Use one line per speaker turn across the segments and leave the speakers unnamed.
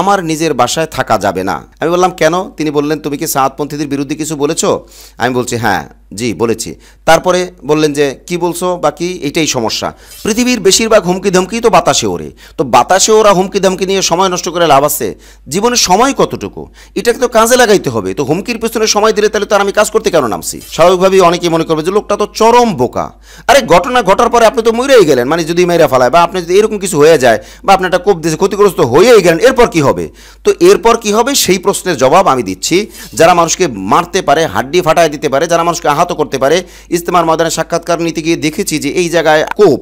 আমার নিজের বাসায় থাকা যাবে না। আমি বললাম কেন? তিনি বললেন তুমি কি সাদপন্থীদের বিরুদ্ধে কিছু বলেছো? আমি বলছি হ্যাঁ জি বলেছি। তারপরে বললেন যে কি বলছো বা কি, এইটাই সমস্যা। পৃথিবীর বেশিরভাগ হুমকি ধমকি তো বাতাসে ওড়ে, তো বাতাসে ওরা হুমকি ধমকি নিয়ে সময় নষ্ট করে লাভ আছে? জীবনের সময় কতটুকু, এটাকে তো কাজে লাগাইতে হবে। তো হুমকির পেছনে সময় দিলে তাহলে তো আর আমি কাজ করতে কেন নামছি? স্বাভাবিকভাবেই অনেকেই মনে করবে যে লোকটা তো চরম বোকা। আরে ঘটনা ঘটার পরে আপনি তো মরেই গেলেন, মানে যদি মেরে ফেলায় বা আপনি যদি এরকম কিছু হয়ে যায় বা আপনি একটা কোপ দিয়েছে ক্ষতিগ্রস্ত হয়েই গেলেন, এরপর কি হবে? তো এরপর কি হবে সেই প্রশ্নের জবাব আমি দিচ্ছি। যারা মানুষকে মারতে পারে, হাড্ডি ফাটায় দিতে পারে, যারা মানুষকে আহত করতে পারে, ইজতেমার ময়দানে সাক্ষাৎকার নিতে গিয়ে দেখেছি যে এই জায়গায় কোপ,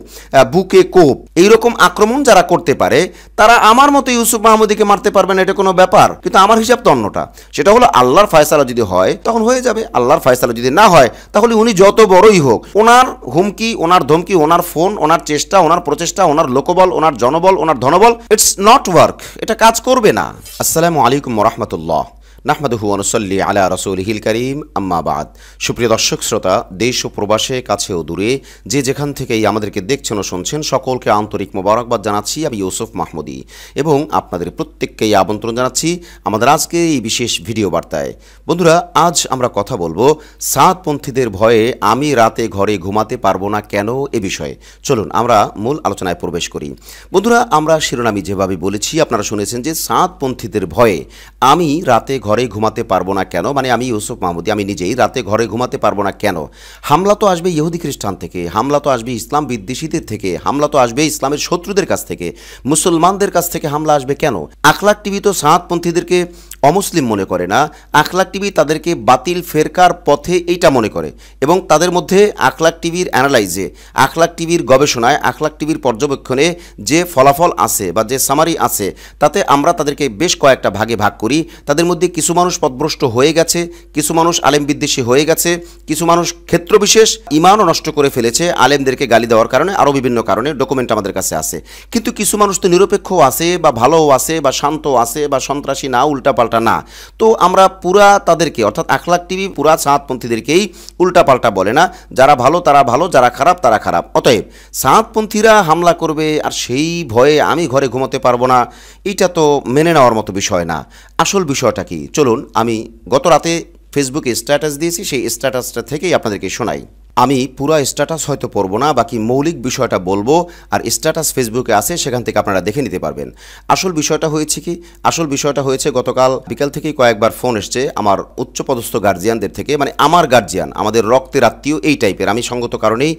বুকে কোপ, এইরকম আক্রমণ যারা করতে পারে তারা আমার মতো ইউসুফ মাহমুদীকে মারতে পারবে না, এটা কোনো ব্যাপার? কিন্তু আমার হিসাব তো অন্যটা। সেটা হলো আল্লাহর ফয়সালা যদি হয় তখন হয়ে যাবে, আল্লাহর ফয়সালা যদি না হয় তাহলে উনি যত বড়ই হোক, ওনার হুমকি, ওনার ধমকি, ওনার ফোন, ওনার চেষ্টা, ওনার প্রচেষ্টা, ওনার লোকবল, ওনার জনবল, ওনার ধনবল, ইটস নট ওয়ার্ক, এটা কাজ করবে না। আসসালামু আলাইকুম ওয়া রাহমাতুল্লাহ। নাহমাদুহু ওয়া নুসাল্লি আলা রাসূলিহিল কারীম, আম্মা বাদ। সুপ্রিয় দর্শক শ্রোতা, দেশ ও প্রবাসে, কাছে ও দূরে, যে যেখান থেকেই আমাদেরকে দেখছেন ও শুনছেন, সকলকে আন্তরিক মোবারকবাদ জানাচ্ছি। আমি ইউসুফ মাহমুদী এবং আপনাদের প্রত্যেককেই আমন্ত্রণ জানাচ্ছি আমাদের আজকে এই বিশেষ ভিডিও বার্তায়। বন্ধুরা, আজ আমরা কথা বলবো সাদপন্থীদের ভয়ে আমি রাতে ঘরে ঘুমাতে পারবো না কেন এ বিষয়ে। চলুন আমরা মূল আলোচনায় প্রবেশ করি। বন্ধুরা, আমরা শিরোনামে যেভাবে বলেছি আপনারা শুনেছেন যে সাদপন্থীদের ভয়ে আমি রাতে ঘরে ঘুমাতে পারবো না কেন, মানে আমি ইউসুফ মাহমুদী আমি নিজেই রাতে ঘরে ঘুমাতে পারবো না কেন। হামলা তো আসবে ইহুদি খ্রিস্টান থেকে, হামলা তো আসবে ইসলাম বিদ্বেষীদের থেকে, হামলা তো আসবে ইসলামের শত্রুদের কাছ থেকে, মুসলমানদের কাছ থেকে হামলা আসবে কেন? আখলাক টিভি তো সাদপন্থীদেরকে অমুসলিম মনে করে না, আখলাক টিভি তাদেরকে বাতিল ফেরকার পথে এইটা মনে করে। এবং তাদের মধ্যে আখলাক টিভির অ্যানালাইজে, আখলাক টিভির গবেষণায়, আখলাক টিভির পর্যবেক্ষণে যে ফলাফল আছে বা যে সামারি আছে, তাতে আমরা তাদেরকে বেশ কয়েকটা ভাগে ভাগ করি। তাদের মধ্যে কিছু মানুষ পথভ্রষ্ট হয়ে গেছে, কিছু মানুষ আলেম বিদ্বেষী হয়ে গেছে, কিছু মানুষ ক্ষেত্রবিশেষ ইমানও নষ্ট করে ফেলেছে আলেমদেরকে গালি দেওয়ার কারণে, আরও বিভিন্ন কারণে, ডকুমেন্ট আমাদের কাছে আছে। কিন্তু কিছু মানুষ তো নিরপেক্ষও আছে বা ভালোও আছে বা শান্তও আছে বা সন্ত্রাসী না, উল্টাপাল্টা না। তো আমরা পুরা তাদেরকে, অর্থাৎ আখলাক টিভি পুরা সাদপন্থীদেরকেই উল্টাপাল্টা বলে না। যারা ভালো তারা ভালো, যারা খারাপ তারা খারাপ। অতএব সাদপন্থীরা হামলা করবে আর সেই ভয়ে আমি ঘরে ঘুমাতে পারবো না, এইটা তো মেনে নেওয়ার মতো বিষয় না। আসল বিষয়টা কি চলুন আমি গত রাতে ফেসবুকে স্ট্যাটাস দিয়েছি, সেই স্ট্যাটাসটা থেকেই আপনাদেরকে শোনাই। আমি পুরো স্ট্যাটাস হয়তো পড়বো না, বাকি মৌলিক বিষয়টা বলবো। আর স্ট্যাটাস ফেসবুকে আছে, সেখান থেকে আপনারা দেখে নিতে পারবেন। আসল বিষয়টা হয়েছে কি, আসল বিষয়টা হয়েছে গতকাল বিকাল থেকেই কয়েকবার ফোন এসছে আমার উচ্চপদস্থ গার্জিয়ানদের থেকে, মানে আমার গার্জিয়ান, আমাদের রক্তের আত্মীয় এই টাইপের, আমি সঙ্গত কারণেই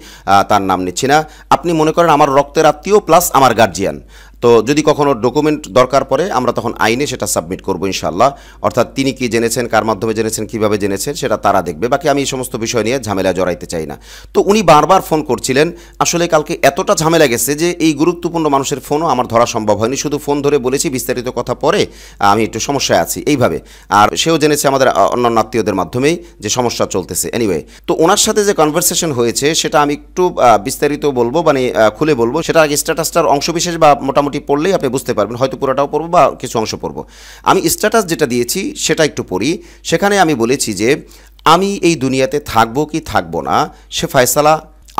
তার নাম নিচ্ছি না। আপনি মনে করেন আমার রক্তের আত্মীয় প্লাস আমার গার্জিয়ান। তো যদি কখনো ডকুমেন্ট দরকার পড়ে আমরা তখন আইনে সেটা সাবমিট করবো ইনশাআল্লাহ। অর্থাৎ তিনি কি জেনেছেন, কার মাধ্যমে জেনেছেন, কিভাবে জেনেছেন, সেটা তারা দেখবে। বাকি আমি এই সমস্ত বিষয় নিয়ে ঝামেলা জড়াইতে চাই না। তো উনি বারবার ফোন করছিলেন। আসলে কালকে এতটা ঝামেলা গেছে যে এই গুরুত্বপূর্ণ মানুষের ফোনও আমার ধরা সম্ভব হয়নি। শুধু ফোন ধরে বলেছি বিস্তারিত কথা পরে, আমি একটু সমস্যায় আছি এইভাবে। আর সেও জেনেছে আমাদের অন্যান্য আত্মীয়দের মাধ্যমেই যে সমস্যা চলতেছে। এনিওয়ে, তো ওনার সাথে যে কনভারসেশন হয়েছে সেটা আমি একটু বিস্তারিত বলবো, মানে খুলে বলবো। সেটা আগে স্ট্যাটাসটার অংশবিশেষ বা মোটামুটি পড়লেই আপনি বুঝতে পারবেন, হয়তো পুরোটাও পড়বো বা কিছু অংশ পড়বো। আমি স্ট্যাটাস যেটা দিয়েছি সেটা একটু পড়ি। সেখানে আমি বলেছি যে আমি এই দুনিয়াতে থাকবো কি থাকবো না সে ফয়সালা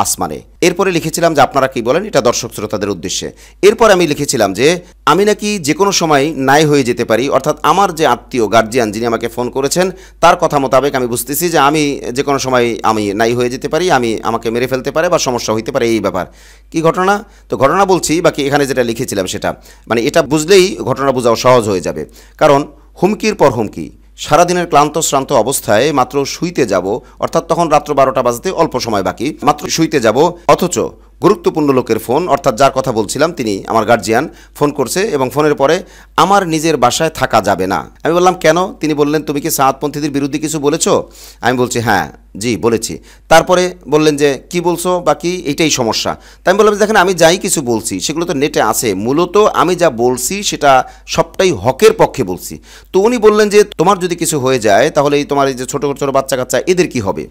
আসমানে। এরপরে লিখেছিলাম যে আপনারা কি বলেন, এটা দর্শক শ্রোতাদের উদ্দেশ্যে। এরপর আমি লিখেছিলাম যে আমি নাকি যে কোনো সময় নাই হয়ে যেতে পারি, অর্থাৎ আমার যে আত্মীয় গার্জিয়ান যিনি আমাকে ফোন করেছেন তার কথা মোতাবেক আমি বুঝতেছি যে আমি যে কোনো সময় আমি নাই হয়ে যেতে পারি, আমাকে মেরে ফেলতে পারে বা সমস্যা হইতে পারে। এই ব্যাপার কি ঘটনা, তো ঘটনা বলছি। বাকি এখানে যেটা লিখেছিলাম সেটা, মানে এটা বুঝলেই ঘটনা বোঝাও সহজ হয়ে যাবে। কারণ হুমকির পর হুমকি, সারাদিনের ক্লান্ত শ্রান্ত অবস্থায় মাত্র শুইতে যাব, অর্থাৎ তখন রাত্র 12টা বাজতে অল্প সময় বাকি, মাত্র শুইতে যাব, অথচ গুরুত্বপূর্ণ লোকের ফোন, অর্থাৎ যার কথা বলছিলাম তিনি আমার গার্জিয়ান, ফোন করছে এবং ফোনের পরে আমার নিজের বাসায় থাকা যাবে না। আমি বললাম কেন? তিনি বললেন তুমি কি সাদপন্থীদের বিরুদ্ধে কিছু বলেছো? আমি বলছি হ্যাঁ জি বলেছি। তারপরে বললেন যে কি বলছো বা কি, এইটাই সমস্যা। তাই আমি বললাম দেখেন আমি যাই কিছু বলছি সেগুলো তো নেটে আছে, মূলত আমি যা বলছি সেটা সবটাই হকের পক্ষে বলছি। তো উনি বললেন যে তোমার যদি কিছু হয়ে যায় তাহলে তোমার এই যে ছোটো ছোটো বাচ্চা কাচ্চা এদের কি হবে?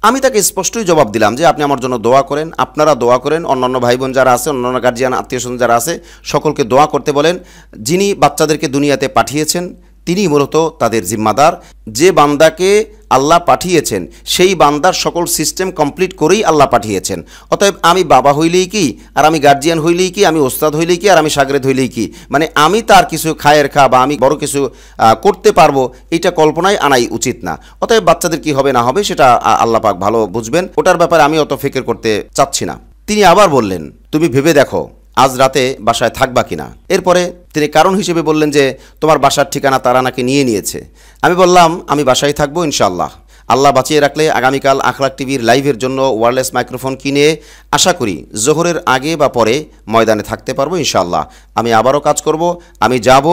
আমি তাকে স্পষ্টই জবাব দিলাম যে আপনি আমার জন্য দোয়া করেন, আপনারা দোয়া করেন, অন্যান্য ভাই বোন যারা আছে, অন্যান্য গার্জিয়ান আত্মীয় স্বজন যারা আছে সকলকে দোয়া করতে বলেন। যিনি বাচ্চাদেরকে দুনিয়াতে পাঠিয়েছেন তিনি মূলত তাদের জিম্মাদার। যে বান্দাকে আল্লাহ পাঠিয়েছেন সেই বান্দার সকল সিস্টেম কমপ্লিট করেই আল্লাহ পাঠিয়েছেন। অতএব আমি বাবা হইলেই কি, আর আমি গার্জিয়ান হইলেই কি, আমি ওস্তাদ হইলেই কি, আর আমি শাগরেদ হইলেই কি, মানে আমি তার কিছু খায়ের খা বা আমি বড় কিছু করতে পারবো, এইটা কল্পনায় আনাই উচিত না। অতএব বাচ্চাদের কি হবে না হবে সেটা আল্লাহ পাক ভালো বুঝবেন, ওটার ব্যাপারে আমি অত ফিকির করতে চাচ্ছি না। তিনি আবার বললেন, তুমি ভেবে দেখো আজ রাতে বাসায় থাকবা কিনা। এরপরে তিনি কারণ হিসেবে বললেন যে তোমার বাসার ঠিকানা তারা নাকি নিয়ে নিয়েছে। আমি বললাম আমি বাসায় থাকবো ইনশাআল্লাহ, আল্লাহ বাঁচিয়ে রাখলে আগামীকাল আখলাক টিভির লাইভের জন্য ওয়্যারলেস মাইক্রোফোন কিনে আশা করি জোহরের আগে বা পরে ময়দানে থাকতে পারবো ইনশাআল্লাহ। আমি আবারও কাজ করব, আমি যাব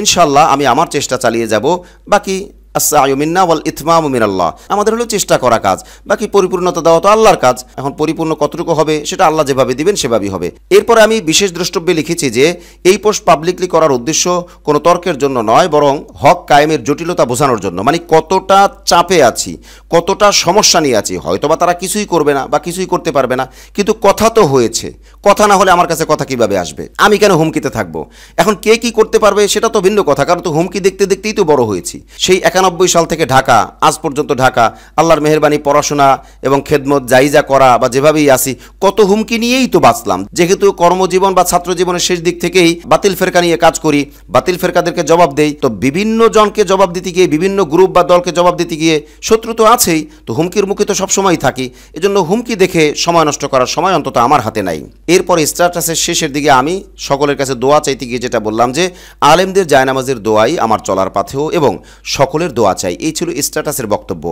ইনশাআল্লাহ, আমি আমার চেষ্টা চালিয়ে যাব। বাকি আসসায়ু মিন্না ওয়াল ইতমামু মিনাল্লাহ, আমাদের হলো চেষ্টা করা কাজ, বাকি পরিপূর্ণতা দেওয়া তো আল্লাহর কাজ। এখন পরিপূর্ণ কতটুকু হবে সেটা আল্লাহ যেভাবে দিবেন সেভাবেই হবে। এরপরে আমি বিশেষ দ্রষ্টব্যে লিখেছি যে এই পোস্ট পাবলিকলি করার উদ্দেশ্য কোনো তর্কের জন্য নয়, বরং হক কায়েমের জটিলতা বোঝানোর জন্য। মানে কতটা চাপে আছি, কতটা সমস্যা নিয়ে আছি। হয়তোবা তারা কিছুই করবে না বা কিছুই করতে পারবে না, কিন্তু কথা তো হয়েছে। কথা না হলে আমার কাছে কথা কিভাবে আসবে? আমি কেন হুমকিতে থাকবো? এখন কে কি করতে পারবে সেটা তো ভিন্ন কথা, কারণ তো হুমকি দেখতে দেখতেই তো বড় হয়েছি। সেই 91 সাল থেকে ঢাকা, আজ পর্যন্ত ঢাকা, আল্লাহর মেহেরবানি পড়াশোনা এবং খেদমত জাইজা করা বা যেভাবেই আসি, কত হুমকি নিয়েই তো বাঁচলাম। যেহেতু কর্মজীবন বা ছাত্র জীবনের শেষ দিক থেকেই বাতিল ফেরকা নিয়ে কাজ করি, বাতিল ফেরকাদেরকে জবাব দেই, তো বিভিন্ন জনকে জবাব দিতে গিয়ে, বিভিন্ন গ্রুপ বা দলকে জবাব দিতে গিয়ে শত্রু তো আছেই, তো হুমকির মুখে তো সবসময়ই থাকি। এজন্য হুমকি দেখে সময় নষ্ট করার সময় অন্তত আমার হাতে নাই। এরপরে স্ট্যাটাসের শেষের দিকে আমি সকলের কাছে দোয়া চাইতে গিয়ে যেটা বললাম যে আলেমদের জায়নামাজের দোয়াই আমার চলার পাথেও এবং সকলের দোয়া চাই, এই ছিল স্ট্যাটাসের বক্তব্য।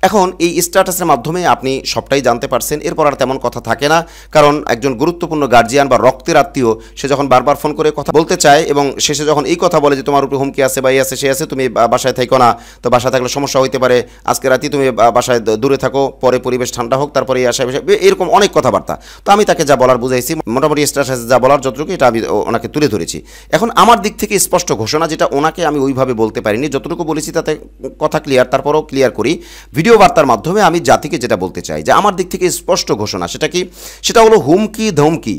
এখন এই স্ট্যাটাসের মাধ্যমে আপনি সবটাই জানতে পারছেন, এরপর আর তেমন কথা থাকে না। কারণ একজন গুরুত্বপূর্ণ গার্জিয়ান বা রক্তের আত্মীয় সে যখন বারবার ফোন করে কথা বলতে চায় এবং শেষে যখন এই কথা বলে যে তোমার উপরে হুমকি আছে বা এই আছে সে আছে, তুমি বাসায় থাকো না, তো বাসায় থাকলে সমস্যা হইতে পারে, আজকে রাতে তুমি বাসায় দূরে থাকো, পরে পরিবেশ ঠান্ডা হোক, তারপরে এই আশায় এরকম অনেক কথাবার্তা। তো আমি তাকে যা বলার বুঝাইছি, মোটামুটি স্ট্যাটাসে যা বলার যতটুকু এটা আমি ওনাকে তুলে ধরেছি। এখন আমার দিক থেকে স্পষ্ট ঘোষণা, যেটা ওনাকে আমি ওইভাবে বলতে পারিনি, যতটুকু বলেছি তাতে কথা ক্লিয়ার, তারপরও ক্লিয়ার করি ভিডিও বার্তার মাধ্যমে আমি জাতিকে যেটা বলতে চাই যে আমার দিক থেকে স্পষ্ট ঘোষণা। সেটা কি? সেটা হলো হুমকি ধমকি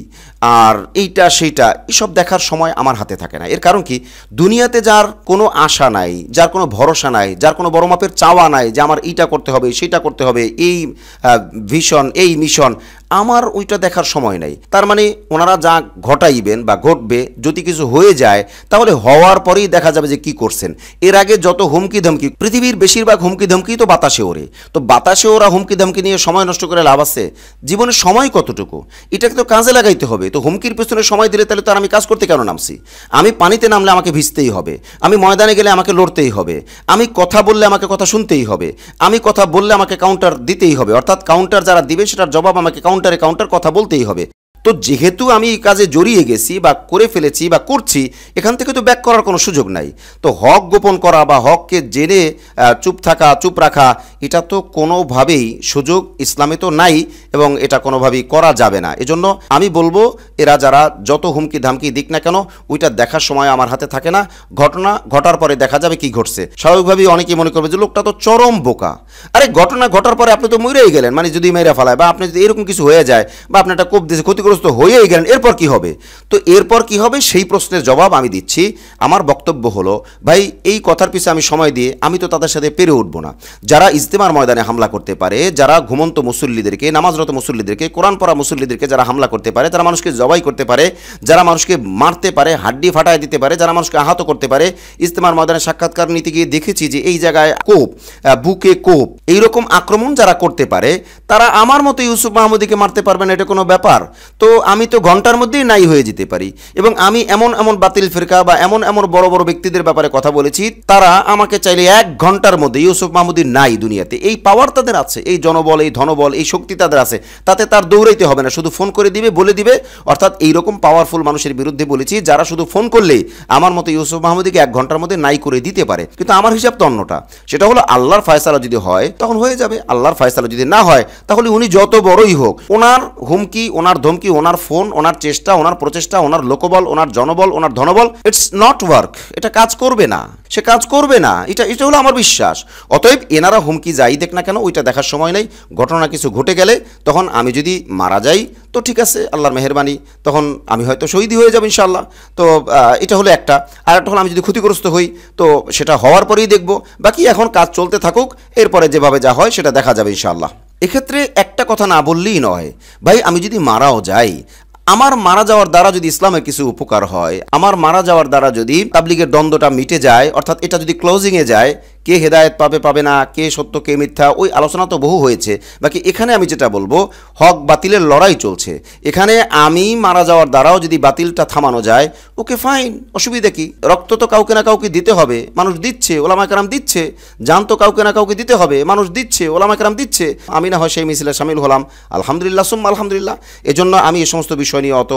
আর এইটা সেইটা এসব দেখার সময় আমার হাতে থাকে না। এর কারণ কি? দুনিয়াতে যার কোনো আশা নাই, যার কোনো ভরসা নাই, যার কোনো বড় মাপের চাওয়া নাই যে আমার এইটা করতে হবে সেইটা করতে হবে, এই ভিশন এই মিশন, আমার ওইটা দেখার সময় নাই। তার মানে ওনারা যা ঘটাইবেন বা ঘটবে, যদি কিছু হয়ে যায় তাহলে হওয়ার পরেই দেখা যাবে যে কি করছেন। এর আগে যত হুমকি ধমকি, পৃথিবীর বেশিরভাগ হুমকি ধমকি তো বাতাসে ওড়ে, তো বাতাসে ওরা হুমকি ধমকি নিয়ে সময় নষ্ট করে লাভ আছে? জীবনের সময় কতটুকু, এটাকে তো কাজে লাগাইতে হবে। তো হুমকির পেছনে সময় দিলে তাহলে তো আর আমি কাজ করতে কেন নামছি? আমি পানিতে নামলে আমাকে ভিজতেই হবে, আমি ময়দানে গেলে আমাকে লড়তেই হবে, আমি কথা বললে আমাকে কথা শুনতেই হবে, আমি কথা বললে আমাকে কাউন্টার দিতেই হবে, অর্থাৎ কাউন্টার যারা দিবে সেটার জবাব আমাকে কাউন্টারে কাউন্টার কথা বলতেই হবে। তো যেহেতু আমি এই কাজে জড়িয়ে গেছি বা করে ফেলেছি বা করছি, এখান থেকে তো ব্যাক করার কোনো সুযোগ নাই। তো হক গোপন করা বা হককে জেনে চুপ থাকা, চুপ রাখা, এটা তো কোনোভাবেই সুযোগ ইসলামে তো নাই এবং এটা কোনোভাবেই করা যাবে না। এজন্য আমি বলবো এরা যারা যত হুমকি ধামকি দিক না কেন, ওইটা দেখার সময় আমার হাতে থাকে না। ঘটনা ঘটার পরে দেখা যাবে কি ঘটছে। স্বাভাবিকভাবেই অনেকেই মনে করবে যে লোকটা তো চরম বোকা। আরে ঘটনা ঘটার পরে আপনি তো মরেই গেলেন, মানে যদি মেরে ফেলায় বা আপনি যদি এরকম কিছু হয়ে যায় বা আপনি একটা কোপ দিয়েছে, ক্ষতিগ্রস্ত হয়েই গেলেন, এরপর কি হবে? তো এরপর কি হবে সেই প্রশ্নের জবাব আমি দিচ্ছি। আমার বক্তব্য হলো, ভাই এই কথার পিছনে আমি সময় দিয়ে আমি তো তাদের সাথে পেরে উঠবো না। যারা ইজতেমার ময়দানে হামলা করতে পারে, যারা ঘুমন্ত মুসল্লিদেরকে, নামাজরত মুসল্লিদেরকে, কোরআন পড়া মুসল্লিদেরকে যারা হামলা করতে পারে, যারা মানুষকে জবাই করতে পারে, যারা মানুষকে মারতে পারে, হাড্ডি ফাটায় দিতে পারে, যারা মানুষকে আহত করতে পারে, ইজতেমার ময়দানে সাক্ষাৎকার নিতে গিয়ে দেখেছি যে এই জায়গায় কোপ, বুকে কোপ, এইরকম আক্রমণ যারা করতে পারে, তারা আমার মতো ইউসুফ মাহমুদীকে মারতে পারবে না, এটা কোনো ব্যাপার? তো আমি তো ঘন্টার মধ্যেই নাই হয়ে যেতে পারি। এবং আমি এমন এমন বাতিল ফিরকা বা এমন এমন বড় বড় ব্যক্তিদের ব্যাপারে কথা বলেছি, তারা আমাকে চাইলে 1 ঘন্টার মধ্যে, ইউসুফ মাহমুদী নাই দুনিয়াতে, এই পাওয়ার তাদের আছে, এই জনবল, এই ধনবল, এই শক্তি তাদের আছে, তাতে তার দৌড়াইতে হবে না, শুধু ফোন করে দিবে, বলে দিবে। অর্থাৎ এইরকম পাওয়ারফুল মানুষের বিরুদ্ধে বলেছি যারা শুধু ফোন করলেই আমার মতো ইউসুফ মাহমুদীকে 1 ঘন্টার মধ্যে নাই করে দিতে পারে। কিন্তু আমার হিসাব তো অন্যটা, সেটা হলো আল্লাহর ফয়সালা যদি হয় তখন হয়ে যাবে, আল্লাহর ফয়সালা যদি না হয় তাহলে উনি যত বড়ই হোক, ওনার হুমকি, ওনার ধমকি, ওনার ফোন, ওনার চেষ্টা, ওনার প্রচেষ্টা, ওনার লোকবল, ওনার জনবল, ওনার ধনবল, ইটস নট ওয়ার্ক। এটা কাজ করবে না, সে কাজ করবে না, এটা হলো আমার বিশ্বাস। অতএব এনারা হুমকি কি যাই দেখ না কেন ওইটা দেখার সময় নেই। ঘটনা কিছু ঘটে গেলে তখন আমি যদি মারা যাই তো ঠিক আছে, আল্লাহর মেহেরবানি, তখন আমি হয়তো শহীদই হয়ে যাব ইনশাআল্লাহ। তো এটা হলো একটা। আর একটা হলো আমি যদি ক্ষতিগ্রস্ত হই তো সেটা হওয়ার পরেই দেখব, বাকি এখন কাজ চলতে থাকুক, এরপরে যেভাবে যা হয় সেটা দেখা যাবে ইনশাআল্লাহ। এক্ষেত্রে একটা কথা না বললেই নয়, ভাই আমি যদি মারাও যাই, আমার মারা যাওয়ার দ্বারা যদি ইসলামের কিছু উপকার হয়, আমার মারা যাওয়ার দ্বারা যদি তাবলীগের দ্বন্দ্বটা মিটে যায়, অর্থাৎ এটা যদি ক্লোজিংয়ে যায়, কে হেদায়েত পাবে পাবে না, কে সত্য কে মিথ্যা, ওই আলোচনা তো বহু হয়েছে। বাকি এখানে আমি যেটা বলবো, হক বাতিলের লড়াই চলছে। এখানে আমি মারা যাওয়ার দ্বারাও যদি বাতিলটা থামানো যায়, ওকে ফাইন, অসুবিধা কি? রক্ত তো কাউকে না কাউকে দিতে হবে, মানুষ দিচ্ছে, ওলামায়ে কেরাম দিচ্ছে। জান তো কাউকে না কাউকে দিতে হবে, মানুষ দিচ্ছে, ওলামায়ে কেরাম দিচ্ছে। আমি না হয় সেই মিছিলে শামিল হলাম, আলহামদুলিল্লাহ সুম্মা আলহামদুলিল্লাহ। এজন্য আমি এই সমস্ত বিষয় নিয়ে অত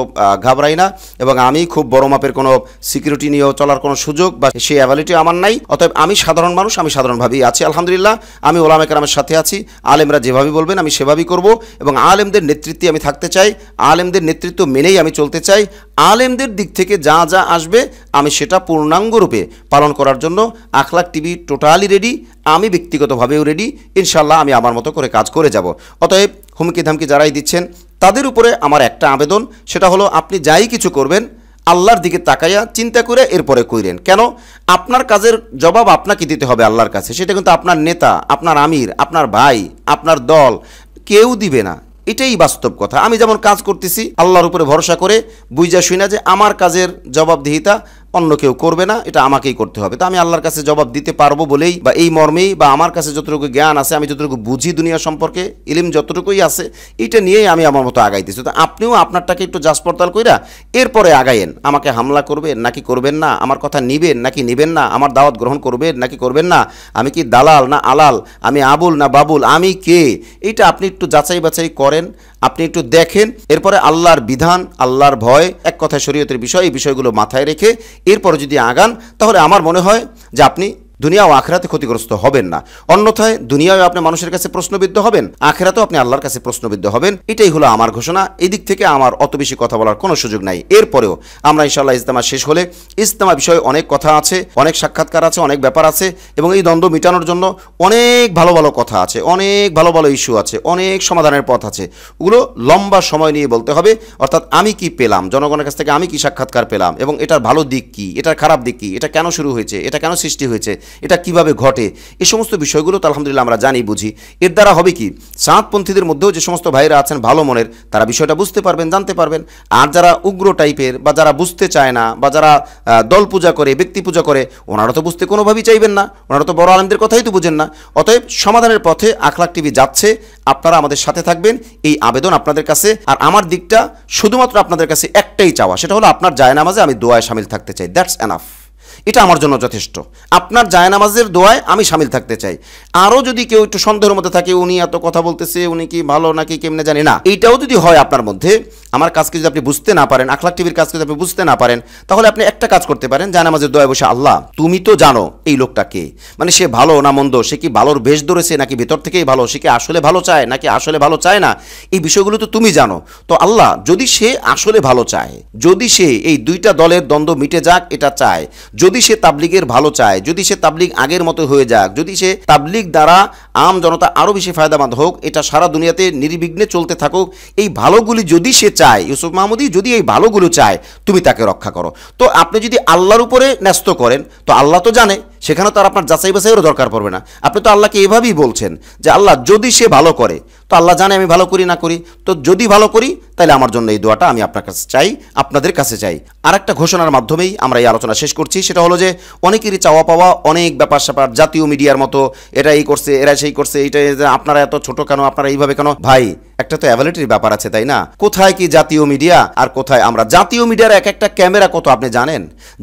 ঘাবড়াই না, এবং আমি খুব বড় মাপের কোনো সিকিউরিটি নিয়েও চলার কোনো সুযোগ বা সেই অ্যাবিলিটি আমার নাই। অতএব আমি সাধারণ মানুষ, আমি সাধারণভাবেই আছি আলহামদুলিল্লাহ। আমি ওলামায়ে কেরামের সাথে আছি, আলেমরা যেভাবে বলবেন আমি সেভাবেই করব, এবং আলেমদের নেতৃত্বে আমি থাকতে চাই, আলেমদের নেতৃত্ব মেনেই আমি চলতে চাই। আলেমদের দিক থেকে যা যা আসবে আমি সেটা পূর্ণাঙ্গরূপে পালন করার জন্য আখলাক টিভি টোটালি রেডি, আমি ব্যক্তিগতভাবেও রেডি। ইনশাআল্লাহ আমি আমার মতো করে কাজ করে যাব। অতএব হুমকি ধামকি যারাই দিচ্ছেন তাদের উপরে আমার একটা আবেদন, সেটা হলো আপনি যাই কিছু করবেন আল্লাহর দিকে তাকাইয়া চিন্তা করে এরপরে কইরেন। কেন? আপনার কাজের জবাব আপনাকে দিতে হবে আল্লাহর কাছে। সেটা কিন্তু আপনার নেতা, আপনার আমির, আপনার ভাই, আপনার দল কেউ দিবে না। এটাই বাস্তব কথা। আমি যেমন কাজ করতেছি আল্লাহর উপরে ভরসা করে, বুঝা শুনা যে আমার কাজের জবাবদিহিতা অন্য কেউ করবে না, এটা আমাকেই করতে হবে। তো আমি আল্লাহর কাছে জবাব দিতে পারবো বলেই বা এই মর্মেই বা আমার কাছে যতটুকু জ্ঞান আছে, আমি যতটুকু বুঝি দুনিয়া সম্পর্কে, ইলম যতটুকুই আছে, এটা নিয়েই আমি আমার মতো আগাইতেছি। তো আপনিও আপনারটাকে একটু যাচ পড়তাল কইরা এরপরে আগাইয়েন। আমাকে হামলা করবেন নাকি করবেন না, আমার কথা নিবেন নাকি নিবেন না, আমার দাওয়াত গ্রহণ করবেন নাকি করবেন না, আমি কি দালাল না আলাল, আমি আবুল না বাবুল, আমি কে, এইটা আপনি একটু যাচাই বাছাই করেন, আপনি একটু দেখেন। এরপরে আল্লাহর বিধান, আল্লাহর ভয়, এক কথায় শরীয়তের বিষয়, এই বিষয়গুলো মাথায় রেখে এরপরে যদি আগান, তাহলে আমার মনে হয় যে আপনি দুনিয়া ও আখিরাতে ক্ষতিগ্রস্ত হবেন না। অন্যথায় দুনিয়ায় আপনি মানুষের কাছে প্রশ্নবিদ্ধ হবেন, আখিরাতেও আপনি আল্লাহর কাছে প্রশ্নবিদ্ধ হবেন। এটাই হলো আমার ঘোষণা। এই দিক থেকে আমার অত বেশি কথা বলার কোনো সুযোগ নাই। এরপরেও আমরা ইনশাআল্লাহ ইজতেমা শেষ হলে, ইজতেমা বিষয়ে অনেক কথা আছে, অনেক সাক্ষাৎকার আছে, অনেক ব্যাপার আছে, এবং এই দ্বন্দ্ব মেটানোর জন্য অনেক ভালো ভালো কথা আছে, অনেক ভালো ভালো ইস্যু আছে, অনেক সমাধানের পথ আছে। ওগুলো লম্বা সময় নিয়ে বলতে হবে। অর্থাৎ আমি কি পেলাম, জনগণের কাছ থেকে আমি কি সাক্ষাৎকার পেলাম, এবং এটার ভালো দিক কি, এটার খারাপ দিক কি, এটা কেন শুরু হয়েছে, এটা কেন সৃষ্টি হয়েছে, এটা কিভাবে ঘটে, এই সমস্ত বিষয়গুলো তো আলহামদুলিল্লাহ আমরা জানি বুঝি। এর দ্বারা হবে কি, সাতপন্থীদের মধ্যেও যে সমস্ত ভাইরা আছেন ভালো মনের, তারা বিষয়টা বুঝতে পারবেন, জানতে পারবেন। আর যারা উগ্র টাইপের বা যারা বুঝতে চায় না বা যারা দল পূজা করে, ব্যক্তি পূজা করে, ওনারা তো বুঝতে কোনোভাবেই চাইবেন না, ওনারা তো বড় আলেমদের কথাই তো বুঝেন না। অতএব সমাধানের পথে আখলাক টিভি যাচ্ছে, আপনারা আমাদের সাথে থাকবেন, এই আবেদন আপনাদের কাছে। আর আমার দিকটা শুধুমাত্র আপনাদের কাছে একটাই চাওয়া, সেটা হলো আপনার জায়নামাজে আমি দোয়ায় শামিল থাকতে চাই। That's enough. এটা আমার জন্য যথেষ্ট। আপনার জায়নামাজের দোয়ায় আমি শামিল থাকতে চাই। আরও যদি কেউ একটু সন্দেহের মধ্যে থাকে, উনি এত কথা বলতেছে, উনি কি ভালো নাকি কেমনে জানি না, এইটাও যদি হয় আপনার মধ্যে, আমার কাজকে যদি আপনি বুঝতে না পারেন, আখলাক টিভির কাজকে যদি আপনি বুঝতে না পারেন, তাহলে আপনি একটা কাজ করতে পারেন, জায়নামাজের দোয়ায় বসে, আল্লাহ তুমি তো জানো এই লোকটা কে, মানে সে ভালো না মন্দ, সে কি ভালোর বেশ ধরেছে নাকি ভেতর থেকেই ভালো, সে কি আসলে ভালো চায় নাকি আসলে ভালো চায় না, এই বিষয়গুলো তো তুমি জানো। তো আল্লাহ, যদি সে আসলে ভালো চায়, যদি সে এই দুইটা দলের দ্বন্দ্ব মিটে যাক এটা চায়, যদি সে তাবলিগের ভালো চায়, যদি সে তাবলিগ আগের মতো হয়ে যাক, যদি সে তাবলিগ দ্বারা আম জনতা আরও বেশি ফায়দামন্দ হোক, এটা সারা দুনিয়াতে নির্বিঘ্নে চলতে থাকুক, এই ভালোগুলি যদি সে চায়, ইউসুফ মাহমুদি যদি এই ভালোগুলো চায়, তুমি তাকে রক্ষা করো। তো আপনি যদি আল্লাহর উপরে ন্যস্ত করেন, তো আল্লাহ তো জানে, সেখানে তো আর আপনার যাচাই বাছাইয়েরও দরকার পড়বে না। আপনি তো আল্লাহকে এভাবেই বলছেন যে আল্লাহ যদি সে ভালো করে, তো আল্লাহ জানে আমি ভালো করি না করি, তো যদি ভালো করি তাহলে আমার জন্য এই দোয়াটা আমি আপনার কাছে চাই, আপনাদের কাছে চাই। আর একটা ঘোষণার মাধ্যমেই আমরা এই আলোচনা শেষ করছি, সেটা হলো যে অনেকেরই চাওয়া পাওয়া অনেক ব্যাপার স্যাপার, জাতীয় মিডিয়ার মতো এরা এই করছে, এরা সেই করছে, এইটা আপনারা এত ছোট কেন, আপনারা এইভাবে কেন। ভাই, একটা তো অ্যাবিলিটির ব্যাপার আছে, তাই না? কোথায় কি জাতীয় মিডিয়া আর কোথায় আমরা? জাতীয় মিডিয়ার এক একটা ক্যামেরা কত আপনি জানেন?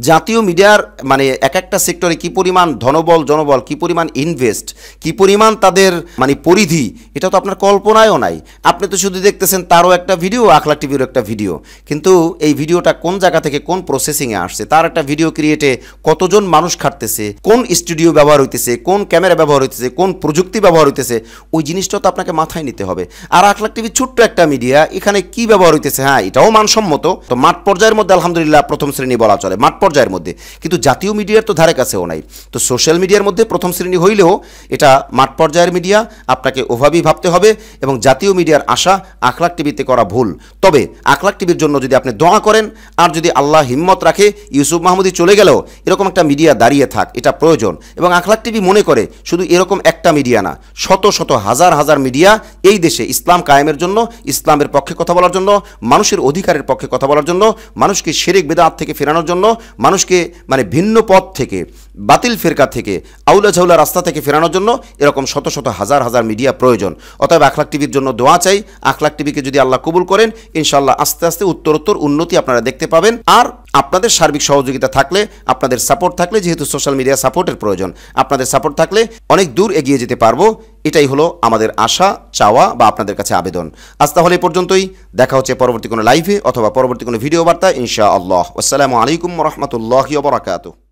জাতীয় মিডিয়ার মানে এক একটা সেক্টরে কি পরিমাণ ধনবল জনবল, কি পরিমাণ ইনভেস্ট, কি পরিমাণ তাদের মানে পরিধি, এটা তো আপনার কল্পনায়ও নাই। আপনি তো শুধু দেখতেছেন তারও একটা ভিডিও, আখলাক টিভিরও একটা ভিডিও, কিন্তু এই ভিডিওটা কোন জায়গা থেকে কোন প্রসেসিংয়ে আসছে, তার একটা ভিডিও ক্রিয়েটে কতজন মানুষ খাটতেছে, কোন স্টুডিও ব্যবহার হইতেছে, কোন ক্যামেরা ব্যবহার হইতেছে, কোন প্রযুক্তি ব্যবহার হইতেছে, ওই জিনিসটা তো আপনাকে মাথায় নিতে হবে। আর আখলাক আখলাক টিভি ছোট্ট একটা মিডিয়া, এখানে কি ব্যবহার হইতেছে, হ্যাঁ এটাও মানসম্মত, তো মাঠ পর্যায়ের মধ্যে আলহামদুলিল্লাহ প্রথম শ্রেণী বলা চলে, মাঠ পর্যায়ের মধ্যে, কিন্তু জাতীয় মিডিয়ার তো ধারে কাছেও নাই। তো সোশ্যাল মিডিয়ার মধ্যে প্রথম শ্রেণী হইলেও এটা মাঠ পর্যায়ের মিডিয়া, আপনাকে ওভাবেই ভাবতে হবে। এবং জাতীয় মিডিয়ার আশা আখলাক টিভিতে করা ভুল। তবে আখলাক টিভির জন্য যদি আপনি দোয়া করেন, আর যদি আল্লাহ হিম্মত রাখে ইউসুফ মাহমুদি চলে গেলেও এরকম একটা মিডিয়া দাঁড়িয়ে থাক, এটা প্রয়োজন। এবং আখলাক টিভি মনে করে শুধু এরকম একটা মিডিয়া না, শত শত হাজার হাজার মিডিয়া এই দেশে ইসলাম কায়েমের জন্য, ইসলামের পক্ষে কথা বলার জন্য, মানুষের অধিকারের পক্ষে কথা বলার জন্য, মানুষকে শিরক বিদআত থেকে ফেরানোর জন্য, মানুষকে মানে ভিন্ন পথ থেকে, বাতিল ফিরকা থেকে, আউলা ঝাউলা রাস্তা থেকে ফেরানোর জন্য এরকম শত শত হাজার হাজার মিডিয়া প্রয়োজন। অতএব আখলাক টিভির জন্য দোয়া চাই। আখলাক টিভিকে যদি আল্লাহ কবুল করেন, ইনশাআল্লাহ আস্তে আস্তে উত্তরোত্তর উন্নতি আপনারা দেখতে পাবেন। আর আপনাদের সার্বিক সহযোগিতা থাকলে, আপনাদের সাপোর্ট থাকলে, যেহেতু সোশ্যাল মিডিয়া সাপোর্টের প্রয়োজন, আপনাদের সাপোর্ট থাকলে অনেক দূর এগিয়ে যেতে পারবো। এটাই হলো আমাদের আশা, চাওয়া বা আপনাদের কাছে আবেদন। আজ তাহলে এই পর্যন্তই। দেখা হচ্ছে পরবর্তী কোনো লাইভে অথবা পরবর্তী কোনো ভিডিও বার্তা ইনশাআল্লাহ। আসসালামু আলাইকুম ওয়া রাহমাতুল্লাহি ওয়া বারাকাতুহু।